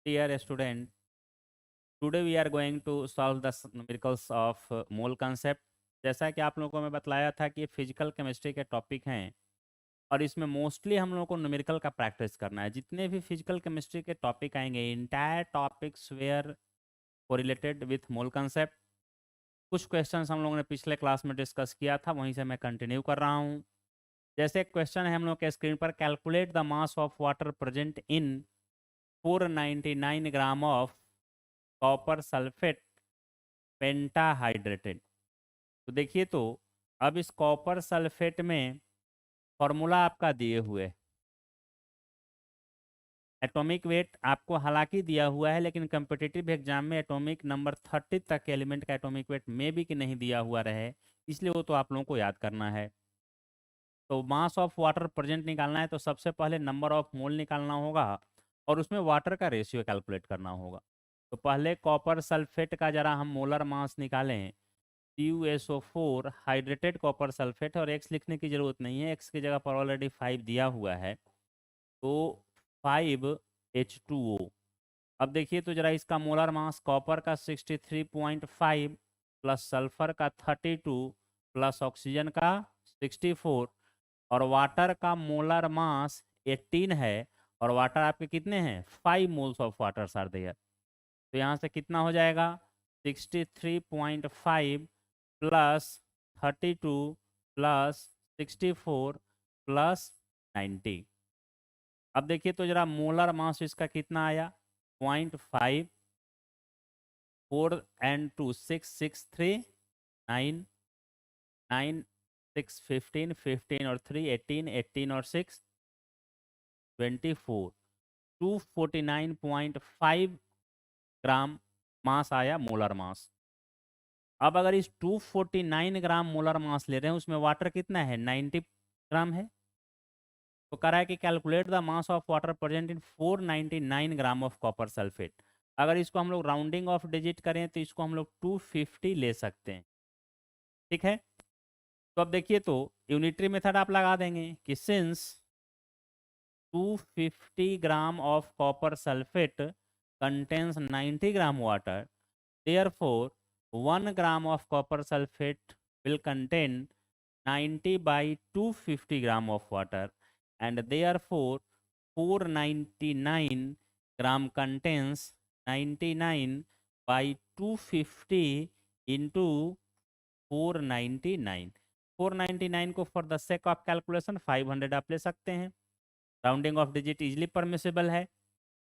Dear student, today we are going to solve the numericals of mole concept. जैसा कि आप लोगों को मैं बतलाया था कि ये फिजिकल केमिस्ट्री के टॉपिक हैं और इसमें मोस्टली हम लोगों को न्यूमेरिकल का प्रैक्टिस करना है। जितने भी फिजिकल केमिस्ट्री के टॉपिक आएंगे, entire topics were correlated with mole concept. कुछ क्वेश्चंस हम लोगों ने पिछले क्लास में डिस्कस किया था, वहीं से मैं कंटिन्यू कर रहा हूँ। जैसे एक क्वेश्चन है हम लोग के स्क्रीन पर, calculate the mass of water present in 499 gram of copper sulphate pentahydrated. तो देखिए, तो अब इस कॉपर सल्फेट में फॉर्मूला आपका दिए हुए, एटॉमिक वेट आपको हालांकि दिया हुआ है, लेकिन कम्पिटिटिव एग्जाम में एटॉमिक नंबर 30 तक के एलिमेंट का एटॉमिक वेट में भी कि नहीं दिया हुआ रहे, इसलिए वो तो आप लोगों को याद करना है। तो मास ऑफ वाटर प्रेजेंट निकालना है तो सबसे पहले नंबर ऑफ मोल निकालना होगा और उसमें वाटर का रेशियो कैलकुलेट करना होगा। तो पहले कॉपर सल्फेट का जरा हम मोलर मास निकालें। CuSO4 हाइड्रेटेड कॉपर सल्फेट, और x लिखने की जरूरत नहीं है, x की जगह पर ऑलरेडी 5 दिया हुआ है, तो 5H2O। अब देखिए तो जरा इसका मोलर मास कॉपर का 63.5 प्लस सल्फर का 32 प्लस ऑक्सीजन का 64 और वाटर का मोलर मास 18 है। और वाटर आपके कितने हैं? 5 moles of water are there. तो यहाँ से कितना हो जाएगा? 63.5 प्लस 32 प्लस 64 प्लस 90। अब देखिए तो जरा मोलर मास इसका कितना आया? 0.5, 4 एंड 2 6 6 3 9 9 6 15 15 और 3 18 18 और 6 24 249.5 ग्राम मास आया, मोलर मास। अब अगर इस 249 ग्राम मोलर मास ले रहे हैं, उसमें वाटर कितना है? 90 ग्राम है। तो कह रहा है कि calculate the mass of water present in 499 gram of copper sulphate. अगर इसको हम लोग राउंडिंग ऑफ डिजिट करें तो इसको हम लोग 250 ले सकते हैं। ठीक है, तो अब देखिए तो यूनिटरी मेथड आप लगा देंगे कि since 250 gram of copper sulphate contains 90 gram water, therefore 1 gram of copper sulfate will contain 90 by 250 gram of water, and therefore 499 gram contains 99 by 250 into 499। 499 को for the sake of calculation 500 आप ले सकते हैं। Rounding off digit easily permissible है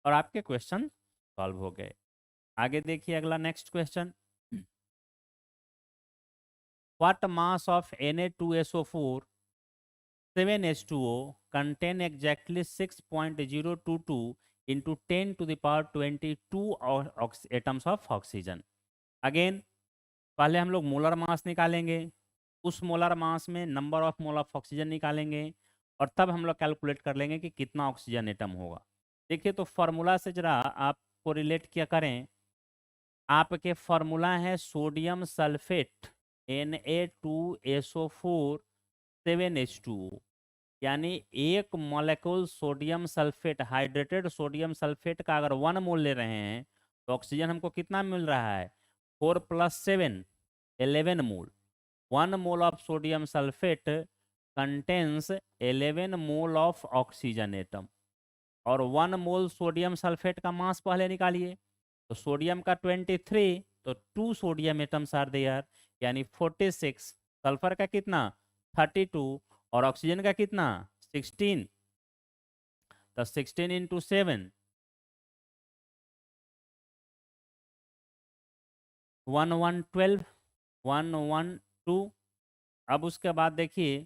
और आपके question solve हो गए। आगे देखिए अगला next question. What mass of Na2SO4 7H2O contain exactly 6.022 into 10 to the power 22 atoms of oxygen? Again पहले हम लोग मोलर मास निकालेंगे, उस मोलर मास में number of mole of oxygen निकालेंगे और तब हम लोग कैलकुलेट कर लेंगे कि कितना ऑक्सीजन एटम होगा। देखिए तो फॉर्मूला से जरा आपको रिलेट किया करें। आपके फॉर्मूला है सोडियम सल्फेट Na2SO4 7H2O, यानी एक molecule sodium sulphate, hydrated sodium sulphate का अगर 1 मोल ले रहे हैं तो ऑक्सीजन हमको कितना मिल रहा है? 4 + 7 11 मोल। 1 mole of sodium sulphate contains 11 mole of oxygen atom. और 1 मोल सोडियम सल्फेट का मास पहले निकालिए। तो सोडियम का 23, तो 2 सोडियम एटम्स आर देयर, यानी 46। सल्फर का कितना? 32 और ऑक्सीजन का कितना? 16। तो 16 इंटू 7 1112 112। अब उसके बाद देखिए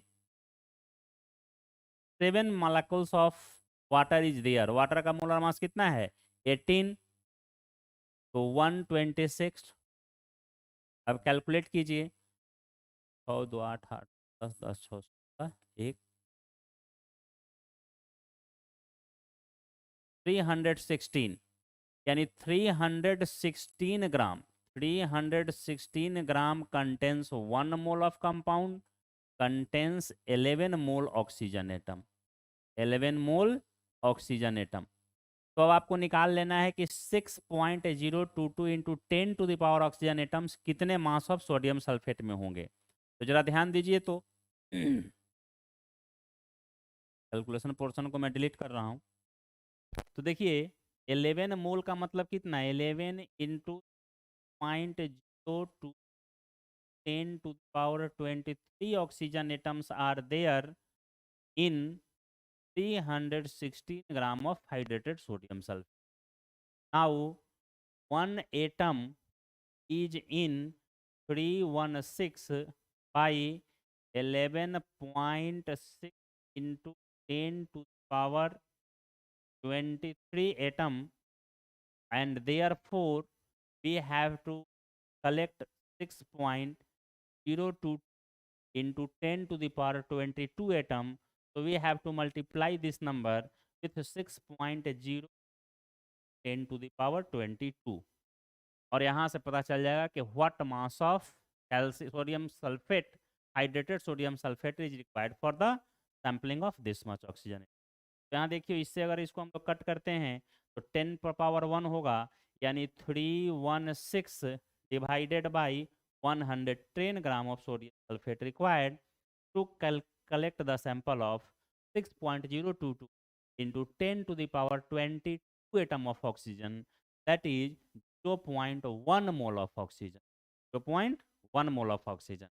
7 molecules of water is there. Water का मोलर मास कितना है? 18, तो 126। अब कैलकुलेट कीजिए, 6 2 8 8 10 10 6 1 316, यानी 316 gram. 316 gram contains 1 mole of compound, contains 11 mole oxygen atom. 11 mole oxygen atom. तो अब आपको निकाल लेना है कि 6.022 into 10 to the power oxygen atoms कितने मास ऑफ सोडियम सल्फेट में होंगे। तो जरा ध्यान दीजिए। तो कैलकुलेशन पोर्शन को मैं डिलीट कर रहा हूँ। तो देखिए 11 मोल का मतलब कितना है, 11 into 0.02 10 to the power 23 oxygen atoms are there in 316 gram of hydrated sodium sulphate. Now 1 atom is in 316 by 11.6 into 10 to the power 23 atom, and therefore we have to collect 6.02 into 10 to the power 22 atom. So we have to multiply this number with 6.0 10 to the power 22, और यहाँ से पता चल जाएगा कि what mass of sodium sulphate hydrated sodium sulphate is required for the sampling of this much oxygen. तो यहाँ देखिए इससे अगर इसको हम लोग कट करते हैं तो 10 पर पावर 1 होगा, यानी 316 divided by 110 gram of sodium sulphate required to collect the sample of 6.022 into 10 to the power 22 atom of oxygen, that is 0.1 mole of oxygen. 0.1 mole of oxygen.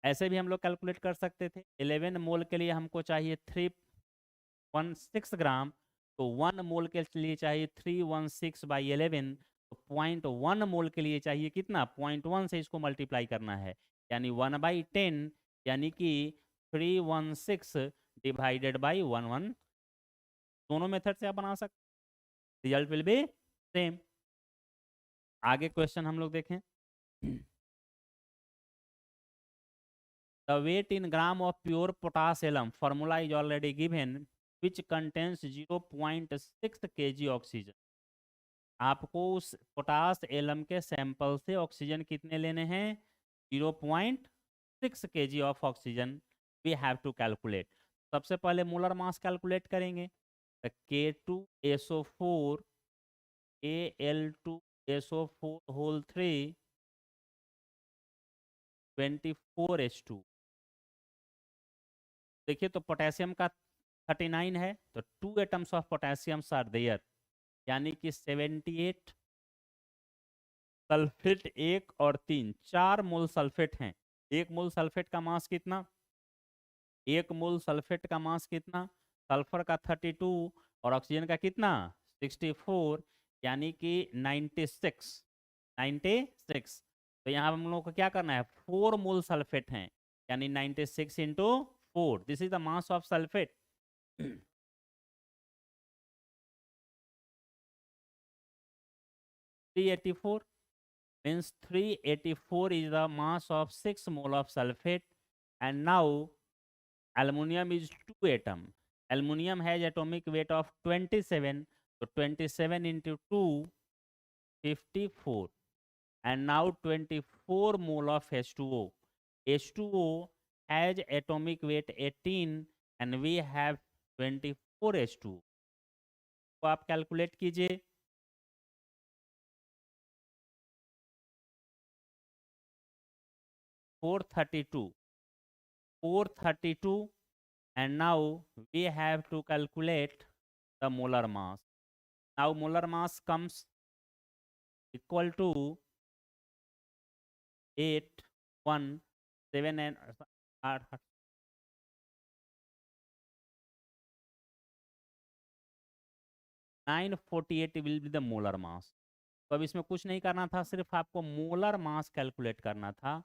ऐसे भी हम लोग कैलकुलेट कर सकते थे। 11 मोल के लिए हमको चाहिए 316 ग्राम, तो 1 मोल के लिए चाहिए 316 बाई 11, तो 0.1 मोल के लिए चाहिए कितना, 0.1 से इसको मल्टीप्लाई करना है, यानी 1/10, यानी कि 316 डिवाइडेड बाई 11। दोनों मेथड से आप बना सकते, रिजल्ट विल बी सेम। आगे क्वेश्चन हम लोग देखें। The weight in gram of pure potash alum, formula is already given, which contains 0.6 kg oxygen। आपको उस पोटास एलम के सैंपल से ऑक्सीजन कितने लेने हैं, 0.6 kg of oxygen we have to calculate. सबसे पहले मोलर मास कैलकुलेट करेंगे। K2SO4 Al2SO4 whole 3 24H2। देखिए तो पोटेशियम का 39 है, तो 2 atoms of potassium are there, यानी कि 78 सल्फेट 1 और 3, 4 मोल सल्फेट हैं। 1 मोल सल्फेट का मास कितना, 1 मोल सल्फेट का मास कितना, सल्फर का 32 और ऑक्सीजन का कितना 64, यानी कि 96। तो यहाँ हम लोग को क्या करना है, 4 मोल सल्फेट हैं, यानी 96 into 4, this is the mass of sulphate. 384 means 384 is the mass of 6 mole of sulfate. And now aluminum is 2 atom. Aluminum has atomic weight of 27, so 27 into 2 54, and now 24 mole of H2O. H2O has atomic weight 18 and we have 24 H2O। तो आप calculate कीजिए। 432, and now we have to calculate the molar mass. Now molar mass comes equal to 817 and 948 will be the molar mass। तो अब इसमें कुछ नहीं करना था, सिर्फ आपको मोलर मास कैलकुलेट करना था।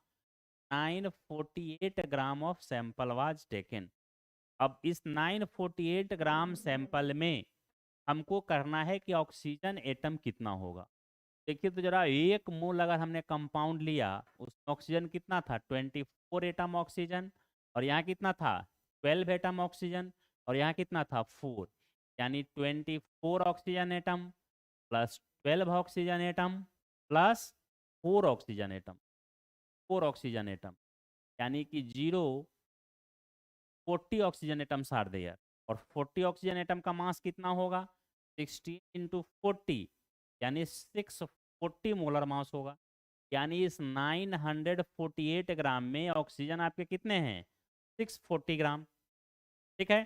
948 gram of sample was taken. अब इस 948 ग्राम सैंपल में हमको करना है कि ऑक्सीजन एटम कितना होगा। देखिए तो जरा 1 मोल अगर हमने कंपाउंड लिया, उसमें ऑक्सीजन कितना था, 24 एटम ऑक्सीजन, और यहाँ कितना था 12 एटम ऑक्सीजन, और यहाँ कितना था 4, यानी 24 oxygen atom plus 12 oxygen atom plus 4 oxygen atom, 4 oxygen atom, यानी कि 40 ऑक्सीजन एटम्स आर देयर। और 40 ऑक्सीजन एटम का मास कितना होगा, 16 इंटू 40 यानी 640 मोलर मास होगा। यानी इस 948 ग्राम में ऑक्सीजन आपके कितने हैं? 640 ग्राम। ठीक है।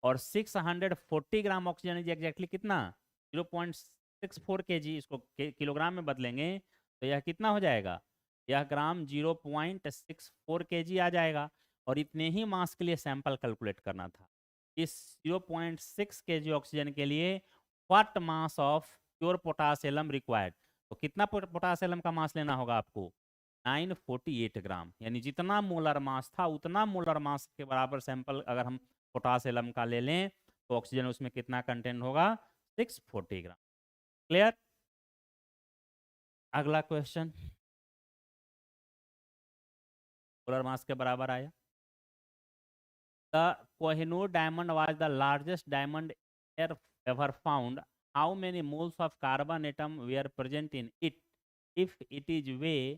और 640 ग्राम ऑक्सीजन एग्जैक्टली कितना? 0.64 kg। इसको किलोग्राम में बदलेंगे तो यह कितना हो जाएगा? यह ग्राम 0.64 kg आ जाएगा। और इतने ही मास के लिए सैंपल कैलकुलेट करना था। इस 0.6 kg ऑक्सीजन के लिए what mass of pure potassium required? तो कितना पोटासियम का मास लेना होगा आपको? 948 ग्राम। यानी जितना मोलर मास था उतना मोलर मास के बराबर सैंपल अगर हम पोटासियम का ले लें तो ऑक्सीजन उसमें कितना कंटेंट होगा? 640 ग्राम। क्लियर? अगला क्वेश्चन। मोलर मास के बराबर आया। The Kohinoor diamond was the largest diamond ever found. How many moles of carbon atom were present in it if it is weigh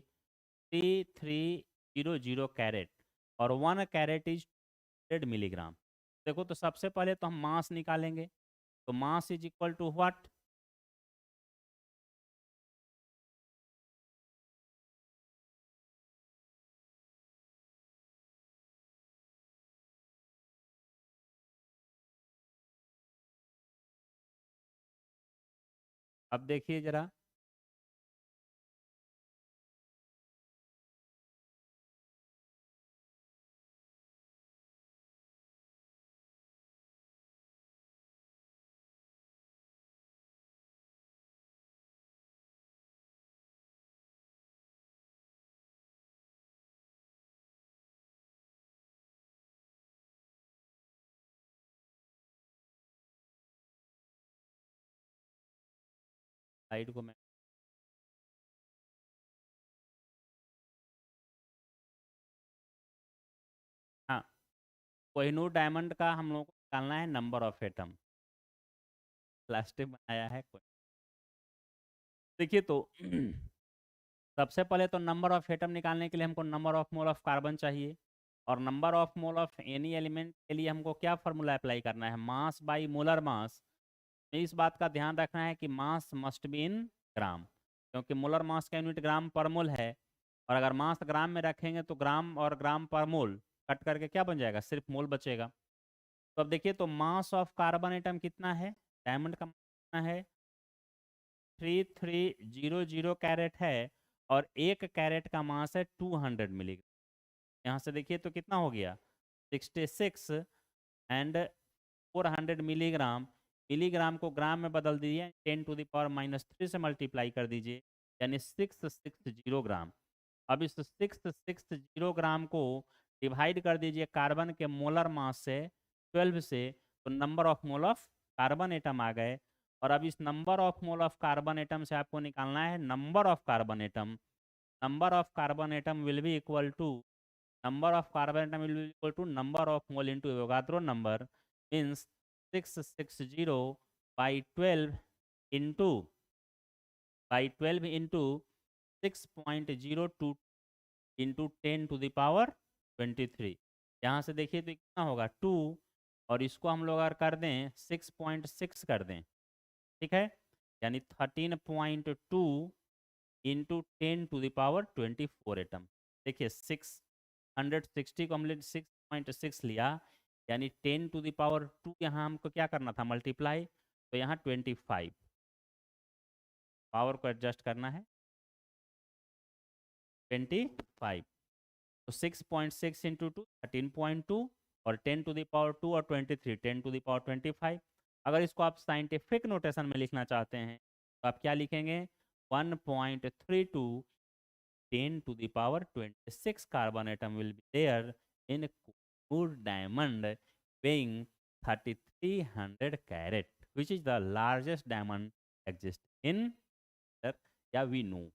3300 carat और 1 कैरेट इज 100 मिलीग्राम? देखो तो सबसे पहले तो हम मास निकालेंगे। तो mass is equal to what? अब देखिए जरा। साइड को मैं हाँ, कोहिनूर डायमंड का हम लोग को निकालना है नंबर ऑफ एटम। प्लास्टिक बनाया है कोई। देखिए तो सबसे पहले तो नंबर ऑफ एटम निकालने के लिए हमको number of mole of carbon चाहिए। और number of mole of any element के लिए हमको क्या फार्मूला अप्लाई करना है? मास बाई मोलर मास। में इस बात का ध्यान रखना है कि मास मस्ट बी इन ग्राम, क्योंकि मोलर मास का यूनिट ग्राम पर मोल है। और अगर मास ग्राम में रखेंगे तो ग्राम और ग्राम पर मोल कट करके क्या बन जाएगा? सिर्फ मोल बचेगा। तो अब देखिए तो मास ऑफ कार्बन एटम कितना है? डायमंड का कितना है? 3300 कैरेट है। और 1 कैरेट का मास है 200 मिलीग्राम। यहाँ से देखिए तो कितना हो गया? 66 एंड 400 मिलीग्राम। मिलीग्राम को ग्राम में बदल दीजिए, 10⁻³ से मल्टीप्लाई कर दीजिए, यानी 660 ग्राम। अब इस 660 ग्राम को डिवाइड कर दीजिए कार्बन के मोलर मास से 12 से, तो number of mole of carbon atom आ गए। और अब इस number of mole of carbon atom से आपको निकालना है number of carbon atom. Number of carbon atom will be equal to number of carbon atom will be equal to number of mole into Avogadro number, means 660 by 12 into 6.02 into 10 to the power 23। यहाँ से देखिए तो कितना होगा? 2। और इसको हम लोग अगर कर दें 6.6 कर दें, ठीक है, यानी 13.2 into 10 to the power 24 atom. देखिए 660 को हमने 6.6 लिया, यानी 10 टू द पावर 2 यहाँ हमको क्या करना था? मल्टीप्लाई। तो यहाँ 25 पावर को एडजस्ट करना है 25। तो 6.6 इंटू 2 13.2 और 10 टू द पावर 2 और 23 10 टू द पावर 25। अगर इसको आप साइंटिफिक नोटेशन में लिखना चाहते हैं तो आप क्या लिखेंगे? 1.32 10 to the power 26 carbon atom will be there in Kohinoor diamond weighing 3300 carat, which is the largest diamond exist in the या we know।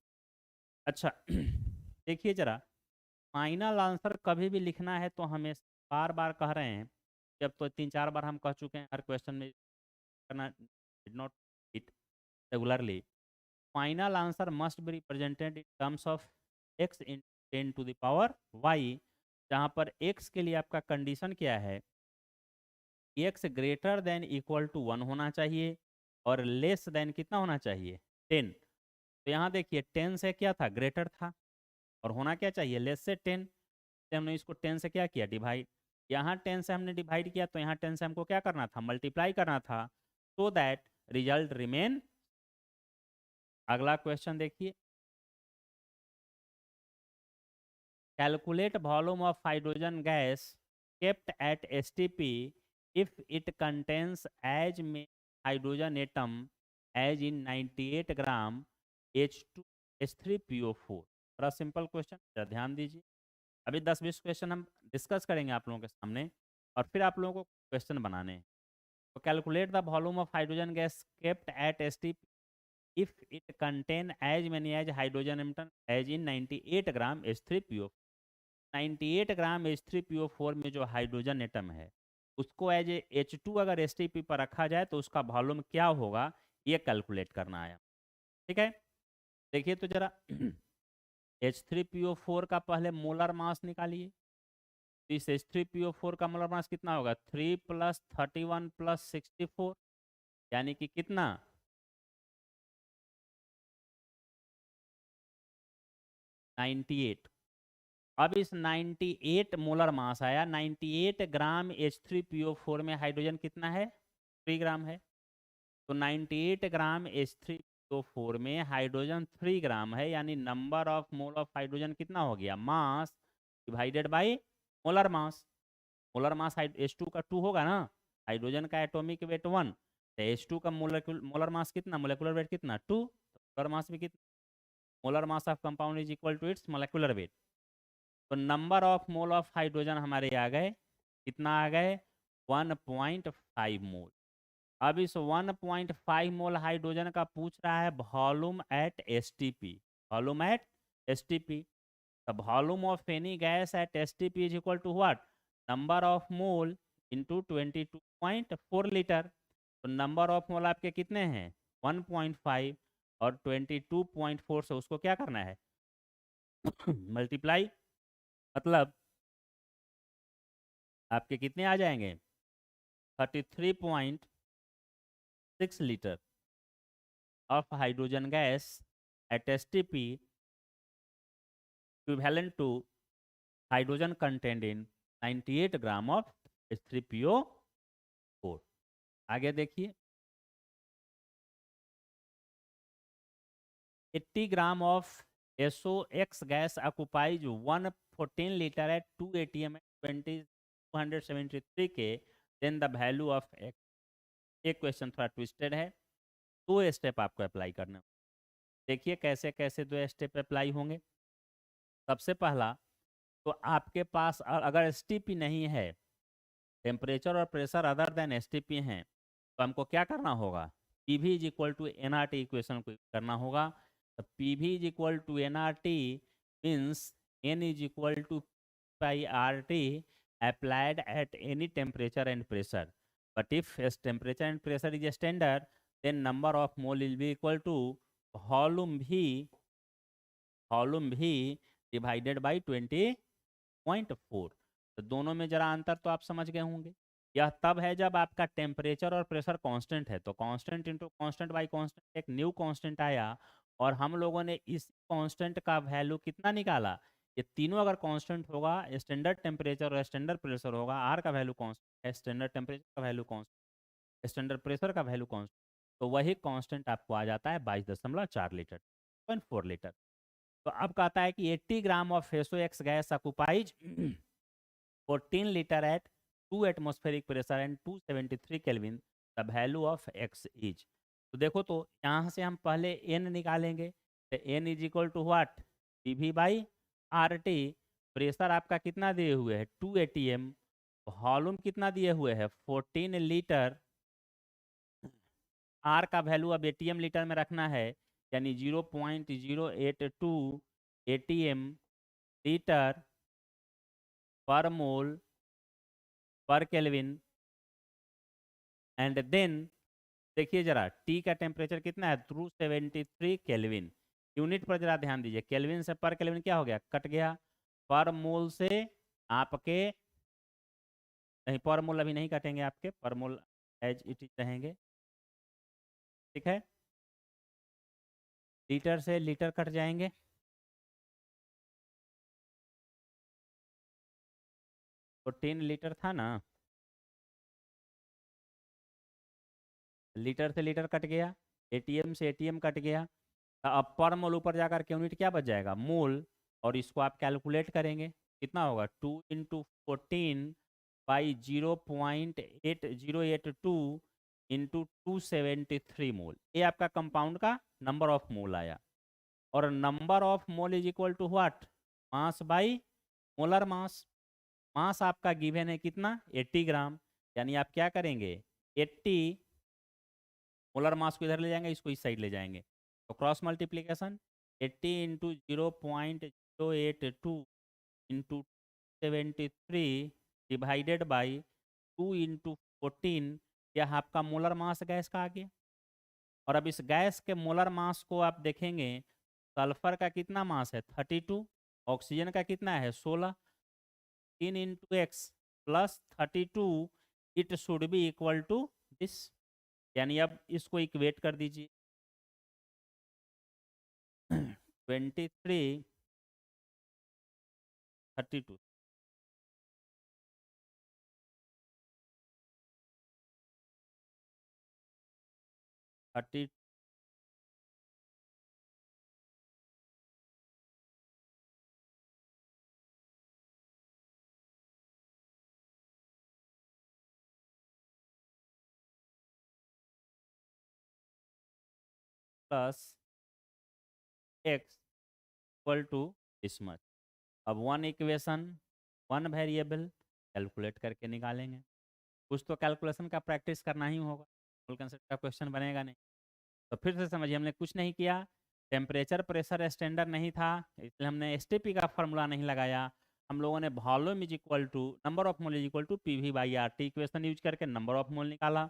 अच्छा देखिए जरा, फाइनल आंसर कभी भी लिखना है तो हमें बार बार कह रहे हैं, जब तो 3-4 बार हम कह चुके हैं हर क्वेश्चन में करना, did not it regularly। Final answer must be represented in terms of x in 10 to the power y, जहाँ पर x के लिए आपका कंडीशन क्या है? X greater than equal to 1 होना चाहिए और लेस देन कितना होना चाहिए 10। तो यहाँ देखिए 10 से क्या था, ग्रेटर था, और होना क्या चाहिए, लेस से 10। से हमने इसको 10 से क्या किया, डिवाइड। यहाँ 10 से हमने डिवाइड किया तो यहाँ 10 से हमको क्या करना था, मल्टीप्लाई करना था, सो दैट रिजल्ट रिमेन। अगला क्वेश्चन देखिए, calculate volume of hydrogen gas kept at STP if it contains as में hydrogen atom as in 98 gram H2H3PO4। बड़ा सिंपल क्वेश्चन, ध्यान दीजिए। अभी 10-20 क्वेश्चन हम डिस्कस करेंगे आप लोगों के सामने, और फिर आप लोगों को क्वेश्चन बनाने हैं। तो calculate the volume of hydrogen gas kept at STP if it contain as many as hydrogen atom as in 98 gram H3PO। 98 gram H3PO4 में जो हाइड्रोजन एटम है उसको एज H2 अगर STP पर रखा जाए तो उसका वॉल्यूम क्या होगा, ये कैलकुलेट करना है। ठीक है, देखिए तो जरा H3PO4 का पहले मोलर मास निकालिए। तो इस H3PO4 का मोलर मास कितना होगा, 3 + 31 + 64, यानी कि कितना 98। अब इस 98 मोलर मास आया, 98 ग्राम H3PO4 में हाइड्रोजन कितना है, 3 ग्राम है। तो 98 ग्राम H3PO4 में हाइड्रोजन 3 ग्राम है, यानी number of mole of hydrogen कितना हो गया, mass divided by molar mass. Molar mass H2 का 2 होगा ना, हाइड्रोजन का एटॉमिक वेट 1, तो H2 का मोलर मास कितना, मोलेकुलर वेट कितना 2, मोलर मास भी कितना, molar mass of compound is equal to its molecular weight. तो number of mole of hydrogen हमारे आ गए, कितना आ गए, 1.5 मोल। अब इस 1.5 मोल हाइड्रोजन का पूछ रहा है volume at STP, volume at STP. The volume of any gas at STP is equal to what, number of mole into 22.4 litre. तो नंबर ऑफ मोल आपके कितने हैं 1.5, और 22.4 से उसको क्या करना है मल्टीप्लाई, मतलब आपके कितने आ जाएंगे 33.6 litre of hydrogen gas at STP equivalent to hydrogen content in 98 gram of H3PO4। आगे देखिए, 80 gram of SOX gas occupies 114 litre at 2 ATM at 273 K, then the value of x. एक क्वेश्चन थोड़ा twisted है, 2 step आपको apply करना। देखिए कैसे कैसे 2 स्टेप अप्लाई होंगे। सबसे पहला, तो आपके पास अगर एसटीपी नहीं है, टेम्परेचर और प्रेशर अदर देन एसटीपी हैं, तो हमको क्या करना होगा, PV is equal to NRT equation को करना होगा। तो PV is equal to NRT means n is equal to by R T applied at any temperature and pressure. But if temperature and pressure is standard, then number of mole will be equal to volume भी divided by 20.4। तो दोनों में जरा अंतर तो आप समझ गए होंगे। यह तब है जब आपका टेम्परेचर और प्रेशर कांस्टेंट है, तो constant into constant by constant, एक न्यू कांस्टेंट आया, और हम लोगों ने इस कांस्टेंट का वैल्यू कितना निकाला, ये तीनों अगर कांस्टेंट होगा, स्टैंडर्ड टेम्परेचर और स्टैंडर्ड प्रेशर होगा, आर का वैल्यू कांस्टेंट है, स्टैंडर्ड टेम्परेचर का वैल्यू कांस्टेंट, स्टैंडर्ड प्रेशर का वैल्यू कांस्टेंट, तो वही कांस्टेंट आपको आ जाता है 22.4 लीटर, 0.4 लीटर। तो अब कहता है कि 80 gram of SOX gas occupies 14 litre at 2 atmospheric pressure and 273 kelvin, the value of x is. तो देखो, तो यहाँ से हम पहले n निकालेंगे, तो n is equal to what, PV by R T. Pressure आपका कितना दिए हुए है 2 ATM, वॉल्यूम कितना दिए हुए है 14 लीटर, आर का वैल्यू अब ATM लीटर में रखना है, यानी 0.082 ATM लीटर पर मोल पर केल्विन। एंड देन देखिए जरा टी का टेम्परेचर कितना है 273 केल्विन। यूनिट पर जरा ध्यान दीजिए, केल्विन से पर केल्विन क्या हो गया, कट गया, पर मोल से आपके नहीं, पर मोल अभी नहीं काटेंगे आपके, पर मोल एज इट इज रहेंगे। ठीक है, लीटर से लीटर कट जाएंगे। तो 10 लीटर था ना, लीटर से लीटर कट गया, एटीएम से एटीएम कट गया। तो अब पर मोल ऊपर जाकर के यूनिट क्या बच जाएगा, मोल। और इसको आप कैलकुलेट करेंगे, कितना होगा, 2 × 14 / 0.8082 इंटू 273 मोल। ये आपका कंपाउंड का नंबर ऑफ मोल आया। और number of mole is equal to what, mass by molar mass. Mass आपका गिवन है कितना, 80 ग्राम। यानी आप क्या करेंगे, 80 मोलर मास को इधर ले जाएंगे, इसको इस साइड ले जाएंगे। तो cross multiplication, 80 into 0.082 into 73 divided by 2 × 14, यह आपका मोलर मास गैस का आ गया। और अब इस गैस के मोलर मास को आप देखेंगे, सल्फर का कितना मास है, 32, ऑक्सीजन का कितना है, 16। 3 × x plus 32, it should be equal to this. यानी अब इसको इक्वेट कर दीजिए, 23 32 30 plus x equal to this much. अब one equation, one variable, calculate करके निकालेंगे। कुछ तो कैलकुलेशन का प्रैक्टिस करना ही होगा, फुल कंसेप्ट का क्वेश्चन बनेगा नहीं। तो फिर से समझिए, हमने कुछ नहीं किया, टेम्परेचर प्रेशर स्टैंडर्ड नहीं था, इसलिए हमने एसटीपी का फॉर्मूला नहीं लगाया। हम लोगों ने volume is equal to number of mole is equal to PV/RT equation use करके नंबर ऑफ मोल निकाला।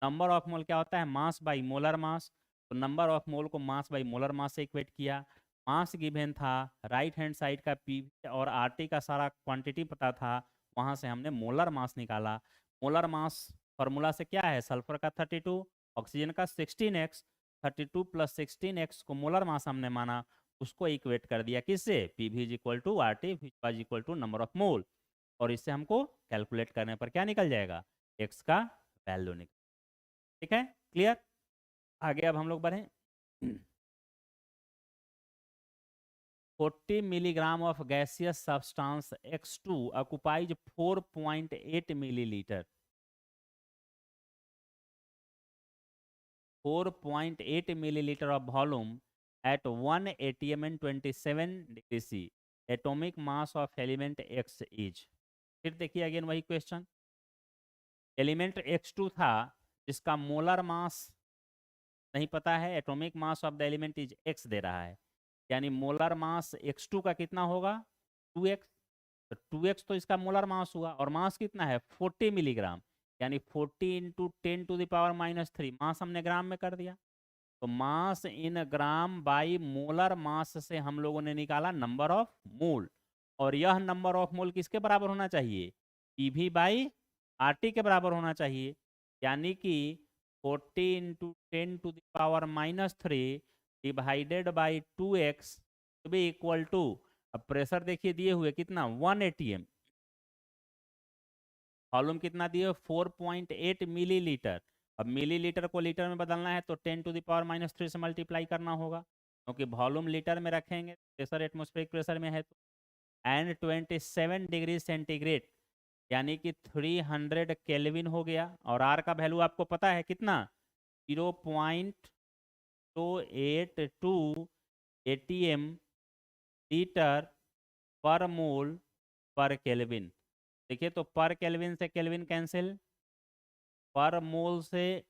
नंबर ऑफ मोल क्या होता है, मास बाई मोलर मास। तो नंबर ऑफ मोल को मास बाई मोलर मास से इक्वेट किया। मास गिवन था, राइट हैंड साइड का PV और RT का सारा क्वांटिटी पता था, वहाँ से हमने मोलर मास निकाला। मोलर मास फार्मूला से क्या है, सल्फर का 32, ऑक्सीजन का 16x। 32 प्लस 16x को मोलर मास हमने माना, उसको इक्वेट कर दिया किससे, PV is equal to RT is equal to number of mole. और इससे हमको कैलकुलेट करने पर क्या निकल जाएगा, x का वैल्यू निकल। ठीक है, क्लियर। आगे अब हम लोग बढ़ें। 40 milligram of gaseous substance X2 occupies 4.8 millilitre. 4.8 milliliter of volume at 1 atm and 27 degree C. Atomic mass of element X is। फिर देखिए अगेन वही क्वेश्चन, एलिमेंट X2 था जिसका मोलर मास नहीं पता है, atomic mass of the element is X दे रहा है। यानी मोलर मास X2 का कितना होगा, 2x। तो 2x तो इसका मोलर मास हुआ, और मास कितना है, 40 मिलीग्राम। यानी 40 इंटू 10⁻³ मास हमने ग्राम में कर दिया। तो मास इन ग्राम बाई मोलर मास से हम लोगों ने निकाला नंबर ऑफ मोल। और यह नंबर ऑफ मोल किसके बराबर होना चाहिए, PV/RT के बराबर होना चाहिए। यानी कि 40 into 10⁻³ divided by 2x be equal to, अब प्रेशर देखिए दिए हुए कितना, 1 atm, वॉल्यूम कितना दिए, 4.8 मिलीलीटर। अब मिलीलीटर को लीटर में बदलना है तो 10⁻³ से मल्टीप्लाई करना होगा, क्योंकि वॉल्यूम लीटर में रखेंगे, प्रेशर एटमॉस्फेरिक प्रेशर में है। तो एंड 27 डिग्री सेंटीग्रेड, यानी कि 300 केल्विन हो गया। और आर का वैल्यू आपको पता है कितना, 0.282 atm लीटर पर मोल पर केल्विन। देखिए तो पर केल्विन से केल्विन कैंसिल, पर मोल से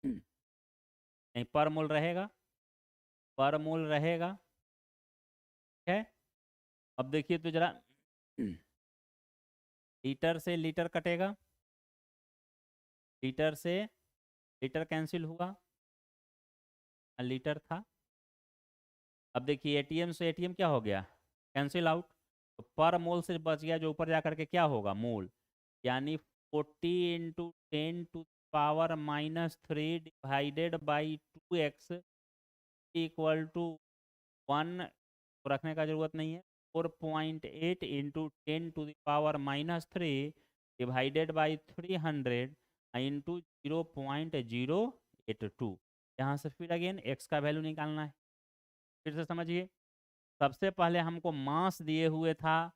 नहीं, पर मोल रहेगा, पर मोल रहेगा। ठीक है, अब देखिए तो जरा, लीटर से लीटर कटेगा, लीटर से लीटर कैंसिल हुआ, लीटर था। अब देखिए एटीएम से एटीएम क्या हो गया, कैंसिल आउट। तो पर मोल से बच गया, जो ऊपर जाकर के क्या होगा, मोल। यानी 40 into 10⁻³ divided by 2x equal to 1 रखने का जरूरत नहीं है, 4.8 इंटू 10⁻³ डिवाइडेड बाई 300 इंटू 0.082। यहाँ से फिर अगेन x का वैल्यू निकालना है। फिर से समझिए, सबसे पहले हमको मास दिए हुए था,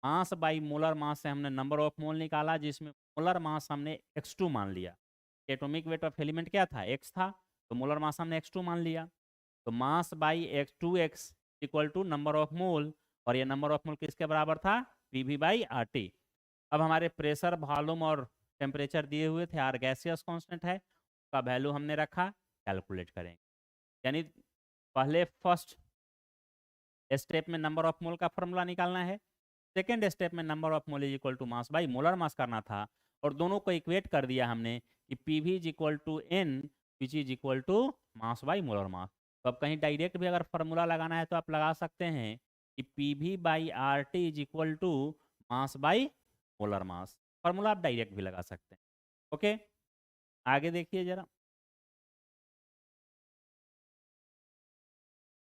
मास बाई मोलर मास से हमने नंबर ऑफ मोल निकाला, जिसमें मोलर मास हमने x2 मान लिया। एटॉमिक वेट ऑफ एलिमेंट क्या था, x था, तो मोलर मास हमने x2 मान लिया। तो mass by x2x equal to number of mole, और ये नंबर ऑफ मोल किसके बराबर था, पीवी बाई आरटी। अब हमारे प्रेशर, वॉल्यूम और टेम्परेचर दिए हुए थे, आर गैसियस कांस्टेंट है, उसका वैल्यू हमने रखा, कैलकुलेट करेंगे। यानी पहले फर्स्ट स्टेप में नंबर ऑफ मोल का फॉर्मूला निकालना है, सेकेंड स्टेप में number of mole is equal to mass by molar mass करना था, और दोनों को इक्वेट कर दिया हमने कि PV is equal to n which is equal to mass by molar mass. तो अब कहीं डायरेक्ट भी अगर फॉर्मूला लगाना है तो आप लगा सकते हैं कि PV by R T is equal to mass by molar mass. Formula आप डायरेक्ट भी लगा सकते हैं। ओके, आगे देखिए जरा।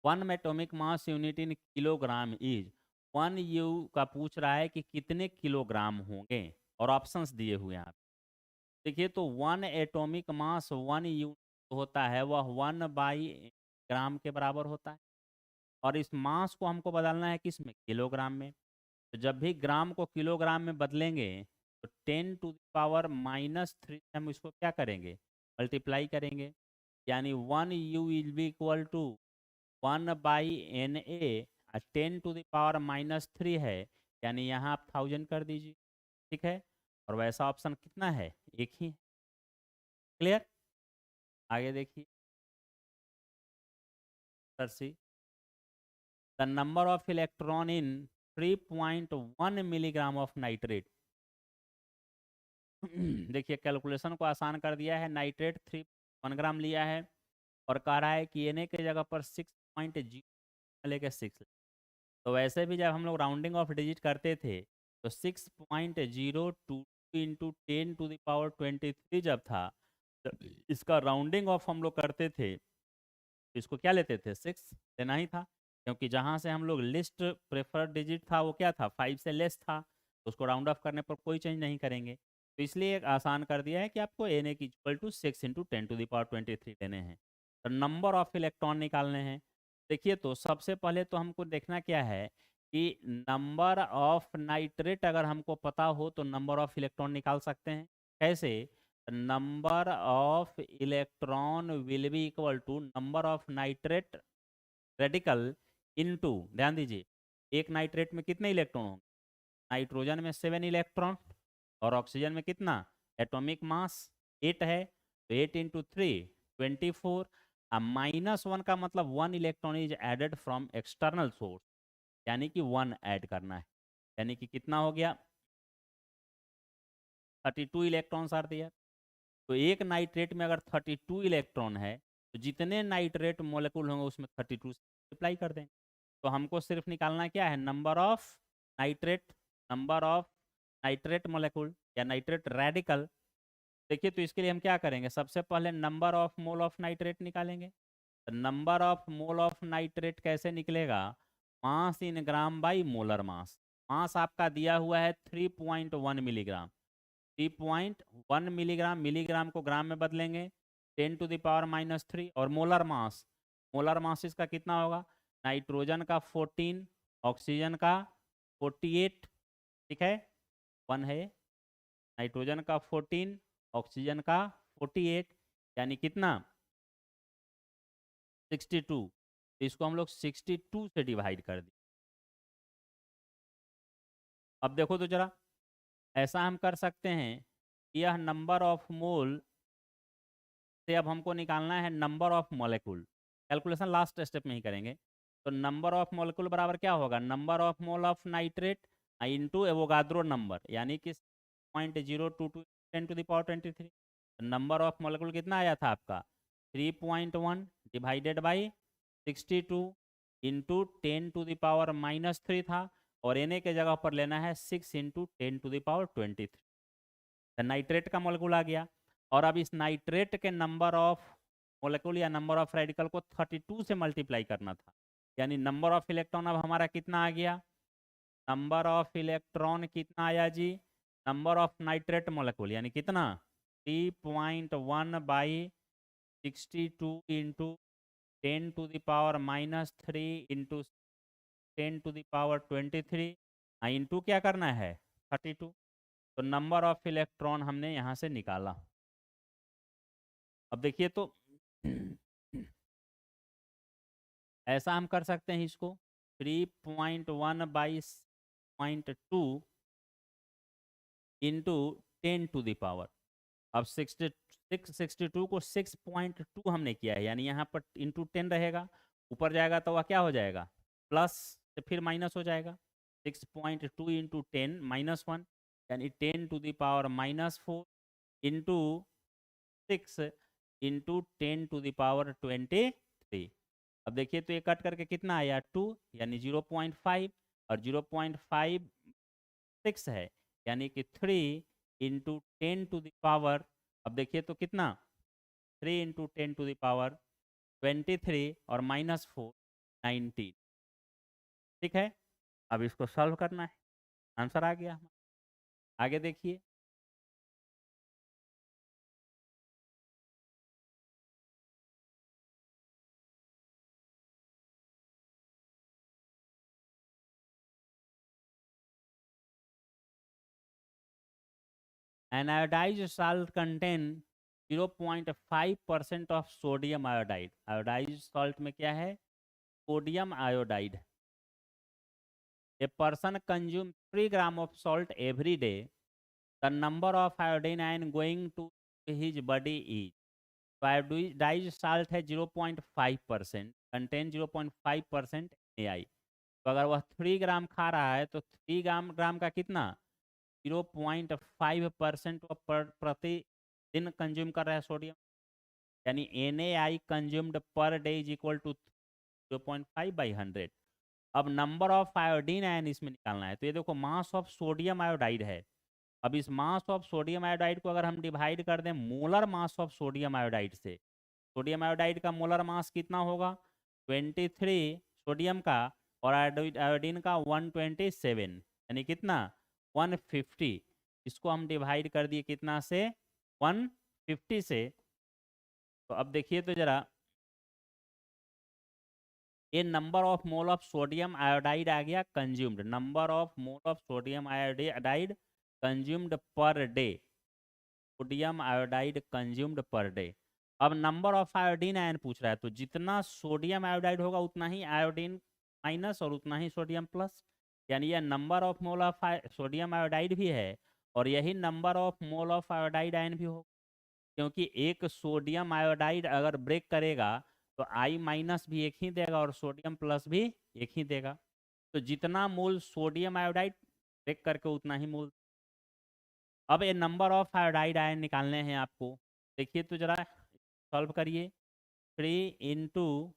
1 atomic mass unit in kilogram is, 1 u का पूछ रहा है कि कितने किलोग्राम होंगे, और ऑप्शंस दिए हुए हैं आप देखिए। तो 1 एटॉमिक मास 1 यूनिट होता है, वह 1/ग्राम के बराबर होता है, और इस मास को हमको बदलना है किस में, किलोग्राम में। तो जब भी ग्राम को किलोग्राम में बदलेंगे तो 10⁻³ हम इसको क्या करेंगे, मल्टीप्लाई करेंगे, यानी 1 u will be equal to 1/Na, 10⁻³ है, यानी यहाँ आप 1000 कर दीजिए, ठीक है। और वैसा ऑप्शन कितना है, एक ही। क्लियर, आगे देखिए। Sir see, the number of electron in 3.1 milligram of nitrate. देखिए कैलकुलेशन को आसान कर दिया है। नाइट्रेट 3.1 ग्राम लिया है, और कह रहा है कि Na के जगह पर 6.0 लेके 6। तो वैसे भी जब हम लोग राउंडिंग ऑफ डिजिट करते थे तो 6.022 इंटू 10⁻23 जब था, तो इसका राउंडिंग ऑफ हम लोग करते थे, तो इसको क्या लेते थे, 6 लेना ही था, क्योंकि जहाँ से हम लोग लिस्ट प्रेफर्ड डिजिट था वो क्या था, 5 से लेस था, तो उसको राउंड ऑफ करने पर कोई चेंज नहीं करेंगे। तो इसलिए एक आसान कर दिया है कि आपको Na की इक्वल टू 6 इंटू 10⁻23 लेने हैं। तो नंबर ऑफ इलेक्ट्रॉन निकालने हैं। देखिए, तो सबसे पहले तो हमको देखना क्या है कि नंबर ऑफ नाइट्रेट अगर हमको पता हो तो नंबर ऑफ इलेक्ट्रॉन निकाल सकते हैं। कैसे, number of electron will be equal to number of nitrate radical into, ध्यान दीजिए, एक नाइट्रेट में कितने इलेक्ट्रॉन होंगे, नाइट्रोजन में 7 इलेक्ट्रॉन, और ऑक्सीजन में कितना, एटॉमिक मास 8 है, तो 8 इंटू 3 24। अब -1 का मतलब 1 electron is added from external source, यानी कि 1 ऐड करना है, यानी कि कितना हो गया, 32 इलेक्ट्रॉन्स आर दिया। तो एक नाइट्रेट में अगर 32 इलेक्ट्रॉन है, तो जितने नाइट्रेट मोलेकुल होंगे उसमें 32 से मल्टीप्लाई कर दें। तो हमको सिर्फ निकालना क्या है, number of nitrate, number of nitrate molecule या नाइट्रेट रेडिकल। देखिए, तो इसके लिए हम क्या करेंगे, सबसे पहले number of mole of nitrate निकालेंगे। तो number of mole of nitrate कैसे निकलेगा, मास इन gram by molar mass. Mass आपका दिया हुआ है 3.1 मिलीग्राम, 3.1 मिलीग्राम, मिलीग्राम को ग्राम में बदलेंगे, 10⁻³ और मोलर मास, मोलर मास इसका कितना होगा, नाइट्रोजन का 14, ऑक्सीजन का 48, ठीक है, 1 है, नाइट्रोजन का 14, ऑक्सीजन का 48, यानी कितना 62। तो इसको हम लोग 62 से डिवाइड कर दिए। अब देखो तो जरा, ऐसा हम कर सकते हैं, यह नंबर ऑफ मोल से अब हमको निकालना है number of molecule. Calculation last step में ही करेंगे। तो नंबर ऑफ मॉलिक्यूल बराबर क्या होगा, number of mole of nitrate into Avogadro number, यानी कि 0.022 10⁻23। नंबर ऑफ मॉलिक्यूल कितना आया था आपका, 3.1 डिवाइडेड बाई 62 इंटू 10⁻³ था, और Na के जगह पर लेना है 6 इंटू 10⁻23। तो नाइट्रेट का मॉलिक्यूल आ गया। और अब इस नाइट्रेट के नंबर ऑफ मॉलिक्यूल या नंबर ऑफ रेडिकल को 32 से मल्टीप्लाई करना था। यानी नंबर ऑफ इलेक्ट्रॉन अब हमारा कितना आ गया, नंबर ऑफ इलेक्ट्रॉन कितना आया जी, नंबर ऑफ नाइट्रेट मॉलिक्यूल यानी कितना 3.1 बाई 62 इंटू 10⁻³ इंटू 10⁻23 इंटू क्या करना है 32। तो नंबर ऑफ इलेक्ट्रॉन हमने यहाँ से निकाला। अब देखिए तो ऐसा हम कर सकते हैं इसको 3.1 बाई 0.2 इंटू 10⁻। अब 62 को 6.2 हमने किया है, यानी यहाँ पर इंटू 10 रहेगा, ऊपर जाएगा तो वह क्या हो जाएगा प्लस से फिर माइनस हो जाएगा। 6.2 इंटू 10 -1 यानी 10⁻⁻4 इंटू 6 इंटू 10⁻23। अब देखिए तो ये कट करके कितना आया 2 यानी 0.5 और 0.56 है यानी कि 3 इंटू 10⁻। अब देखिए तो कितना 3 इंटू 10⁻23 और -4 19। ठीक है, अब इसको सॉल्व करना है, आंसर आ गया। आगे देखिए an iodized salt contain 0.5% of sodium iodide। iodized salt में क्या है, sodium iodide. A person consume 3 gram of salt every day. The number of iodine ion going to his body is। तो iodized salt है 0.5%, contain 0.5% AI। तो अगर वह 3 ग्राम खा रहा है तो 3 ग्राम का कितना 0.5% प्रति दिन कंज्यूम कर रहा है सोडियम, यानी NaI consumed per day is equal to 0.5/100। अब नंबर ऑफ आयोडीन आयन इसमें निकालना है। तो ये देखो मास ऑफ सोडियम आयोडाइड है। अब इस मास ऑफ सोडियम आयोडाइड को अगर हम डिवाइड कर दें molar mass of sodium iodide से, सोडियम आयोडाइड का मोलर मास कितना होगा 23 सोडियम का, और आयोडीन का 127 यानी कितना 150। इसको हम डिवाइड कर दिए कितना से 150 से। तो अब देखिए तो जरा ये number of mole of sodium iodide आ गया consumed, number of mole of sodium iodide consumed per day, sodium iodide consumed per day. अब नंबर ऑफ आयोडीन आयन पूछ रहा है, तो जितना सोडियम आयोडाइड होगा उतना ही आयोडीन माइनस और उतना ही सोडियम प्लस, यानी यह number of mole of sodium iodide भी है और यही number of mole of iodide ion भी होगा, क्योंकि एक सोडियम आयोडाइड अगर ब्रेक करेगा तो I माइनस भी एक ही देगा और सोडियम प्लस भी एक ही देगा। तो जितना मोल सोडियम आयोडाइड ब्रेक करके उतना ही मोल। अब ये नंबर ऑफ आयोडाइड आयन निकालने हैं आपको। देखिए तो जरा सॉल्व करिए 3 इंटू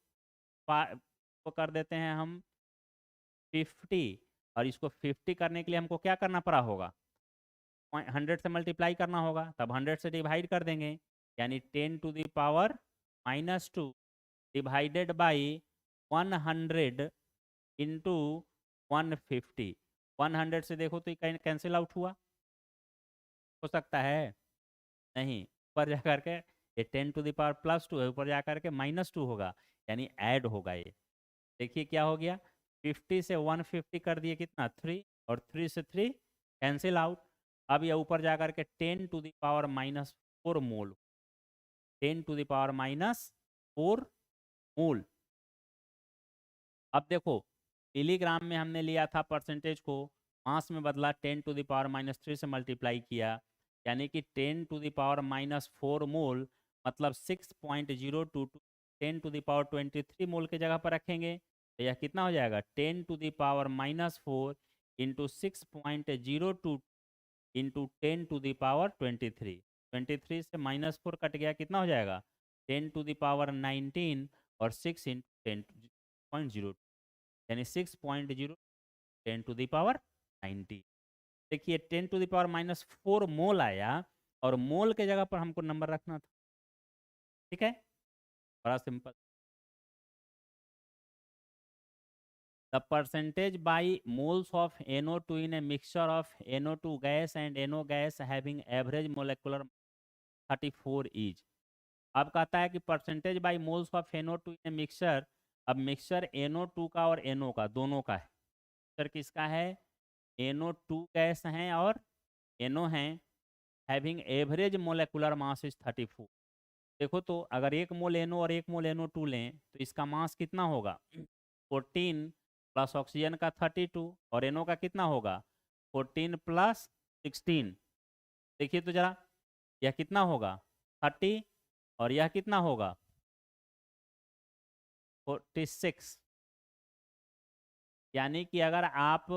को कर देते हैं हम 50, और इसको 50 करने के लिए हमको क्या करना पड़ा होगा 100 से मल्टीप्लाई करना होगा, तब 100 से डिवाइड कर देंगे, यानी 10⁻⁻2 डिवाइडेड बाई 100 इंटू 150। 100 से देखो तो ये कैंसिल आउट हुआ, हो सकता है नहीं, ऊपर जा करके ये 10⁻+2 है, ऊपर जा करके -2 होगा, यानी ऐड होगा ये। देखिए क्या हो गया 50 से 150 कर दिए कितना 3, और 3 से 3 कैंसिल आउट। अब ये ऊपर जा करके 10⁻⁻4 मोल, 10⁻⁻4 मोल। अब देखो मिलीग्राम में हमने लिया था परसेंटेज को, मास में बदला 10⁻³ से मल्टीप्लाई किया, यानी कि 10⁻⁻4 मोल मतलब 6.022 10⁻23 मोल के जगह पर रखेंगे तो यह कितना हो जाएगा 10⁻⁻4 इंटू 6.02 इंटू 10⁻23। 23 से -4 कट गया, कितना हो जाएगा 10⁻19 और 6 इंटू 10.0 यानी 6.0 10⁻90। देखिए 10⁻⁻⁴ मोल आया और मोल के जगह पर हमको नंबर रखना था। ठीक है, बड़ा simple. The percentage by moles of NO2 in a mixture of NO2 gas and NO gas having average molecular 34 is। अब कहता है कि percentage by moles of NO2 in mixture. अब मिक्सचर NO2 का और NO का दोनों का है। मिक्सचर किसका है? NO2 गैस हैं और NO हैं। Having average molecular mass is 34। देखो तो अगर 1 मोल NO और 1 मोल NO2 लें तो इसका मास कितना होगा? 14 प्लस ऑक्सीजन का 32 और NO का कितना होगा? 14 प्लस 16। देखिए तो जरा, यह कितना होगा? 30 और यह कितना होगा? 46। यानी कि अगर आप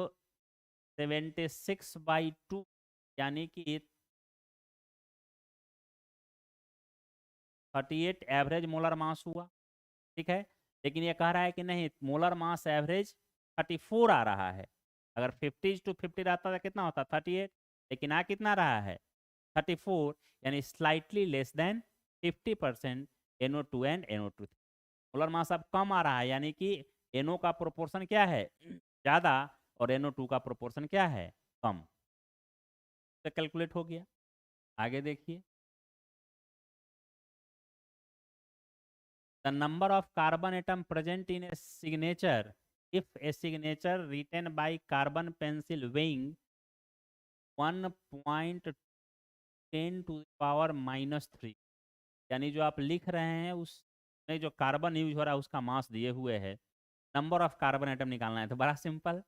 76/2 यानी कि 38 एवरेज मोलर मास हुआ। ठीक है, लेकिन ये कह रहा है कि नहीं, मोलर मास एवरेज 34 आ रहा है। अगर 50:50 रहता था कितना होता? 38। लेकिन आ कितना रहा है? 34, यानी slightly less than 50% NO2 and NO2। Molar mass अब कम आ रहा है, यानी कि NO का प्रोपोर्शन क्या है? ज़्यादा, और NO2 का प्रोपोर्शन क्या है? कम। तो कैलकुलेट हो गया। आगे देखिए, the number of carbon atom present in a signature if a signature written by carbon pencil weighing 1.10⁻³ यानी जो आप लिख रहे हैं उसमें जो कार्बन यूज हो रहा है उसका मास दिए हुए है। नंबर ऑफ कार्बन एटम निकालना है तो बड़ा simple,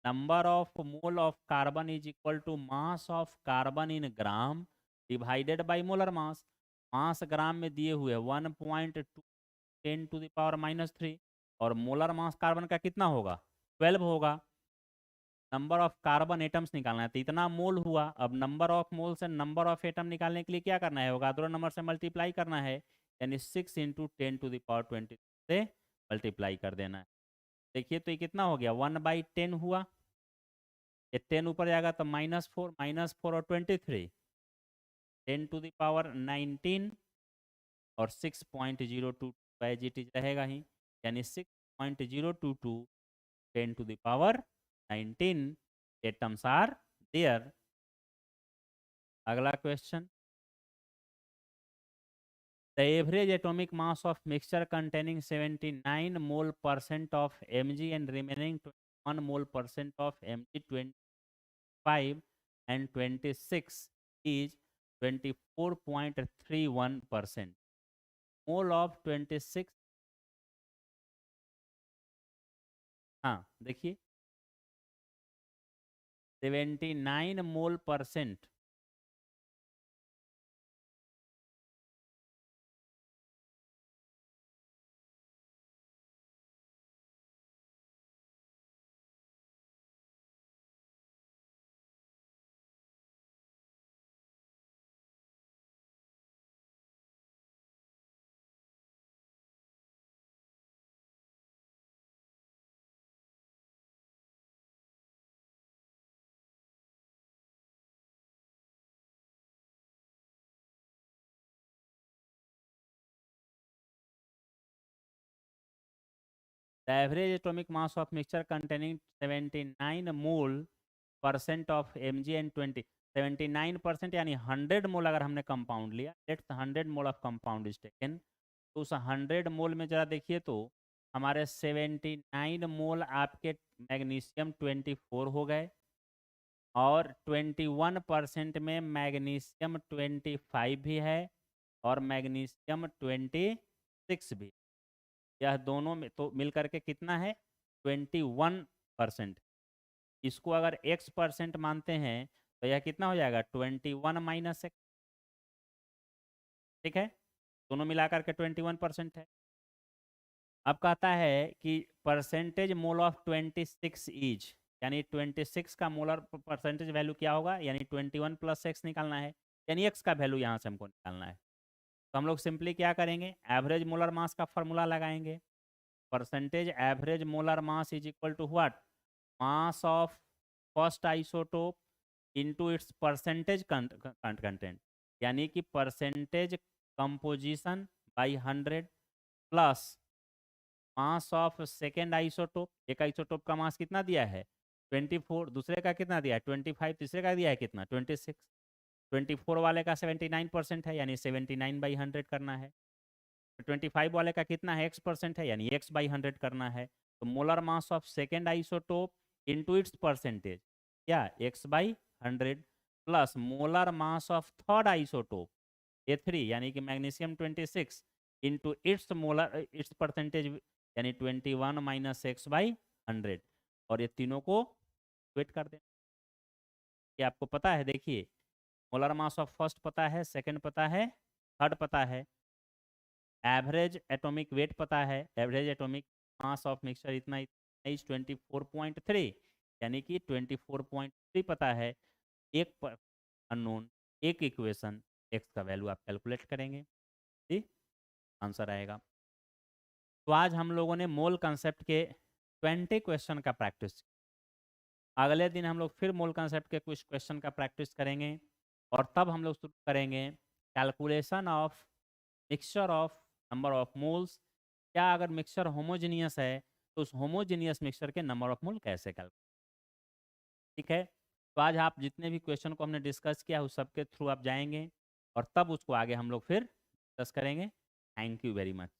number of mole of carbon is equal to mass of carbon in gram divided by molar mass. Mass gram में दिए हुए 1.10⁻³ और मोलर मास कार्बन का कितना होगा? 12 होगा। नंबर ऑफ कार्बन एटम्स निकालना है तो इतना मोल हुआ। अब नंबर ऑफ मोल से नंबर ऑफ एटम निकालने के लिए क्या करना है? होगा दोनों नंबर से मल्टीप्लाई करना है, यानी 6 × 10⁻20 से मल्टीप्लाई कर देना है। देखिए तो ये कितना हो गया? 1/10 हुआ। ये 10 ऊपर जाएगा तो -4 और 23 10⁻19 और 6.022 एज इट इज रहेगा ही, यानी 6.022 10⁻19 एटम्स आर देयर। अगला question, the average atomic mass of mixture containing 79 mole % of Mg and remaining 21 mole % of Mg 25 and 26 is 24.31%। Mole of 26, हाँ देखिए 79 मोल %। The average atomic mass of mixture containing 79 mole % of Mg and 79% यानी 100 मोल अगर हमने compound लिया, let's 100 mole of compound is taken, तो उस 100 मोल में जरा देखिए तो हमारे 79 मोल आपके मैग्नीशियम 24 हो गए और 21% में मैग्नीशियम 25 भी है और मैग्नीशियम 26 भी। यह दोनों में तो मिल करके कितना है? 21%। इसको अगर x% मानते हैं तो यह कितना हो जाएगा? 21 - x। ठीक है, दोनों मिलाकर के 21% है। अब कहता है कि परसेंटेज मोल ऑफ 26 इज, यानी 26 का मोलर परसेंटेज वैल्यू क्या होगा? यानी 21 + x निकालना है, यानी x का वैल्यू यहाँ से हमको निकालना है। तो हम लोग सिंपली क्या करेंगे? एवरेज मोलर मास का फॉर्मूला लगाएंगे। Percentage average molar mass is equal to what? Mass of first isotope into its percentage content, यानी कि percentage composition by 100 plus mass of second isotope. एक आइसोटोप का मास कितना दिया है 24, दूसरे का कितना दिया है 25, तीसरे का दिया है कितना 26। 24 वाले का 79% है, यानी 79/100 करना है। 25 वाले का कितना है x% है, यानी x/100 करना है। तो molar mass of second isotope into its percentage, क्या x/100 plus molar mass of third isotope A3 यानी कि मैग्नीशियम 26 इनटू इट्स परसेंटेज, यानी 21 माइनस x/100। और ये तीनों को वेट कर दें। ये आपको पता है, देखिए मोलर मास ऑफ फर्स्ट पता है, सेकंड पता है, थर्ड पता है, एवरेज एटॉमिक वेट पता है, average atomic mass of mixture इतना इज 24.3, यानी कि 24.3 पता है। एक अननोन, एक इक्वेशन, एक्स का वैल्यू आप कैलकुलेट करेंगे, ठीक आंसर आएगा। तो आज हम लोगों ने मोल कंसेप्ट के 20 क्वेश्चन का प्रैक्टिस। अगले दिन हम लोग फिर मोल कंसेप्ट के कुछ क्वेश्चन का प्रैक्टिस करेंगे, और तब हम लोग शुरू करेंगे calculation of mixture of number of moles. क्या अगर मिक्सचर होमोजीनियस है तो उस होमोजीनियस मिक्सचर के नंबर ऑफ मोल कैसे कैलकुलेट, ठीक है। तो आज आप जितने भी क्वेश्चन को हमने डिस्कस किया उस सब के थ्रू आप जाएंगे, और तब उसको आगे हम लोग फिर डिस्कस करेंगे। Thank you very much.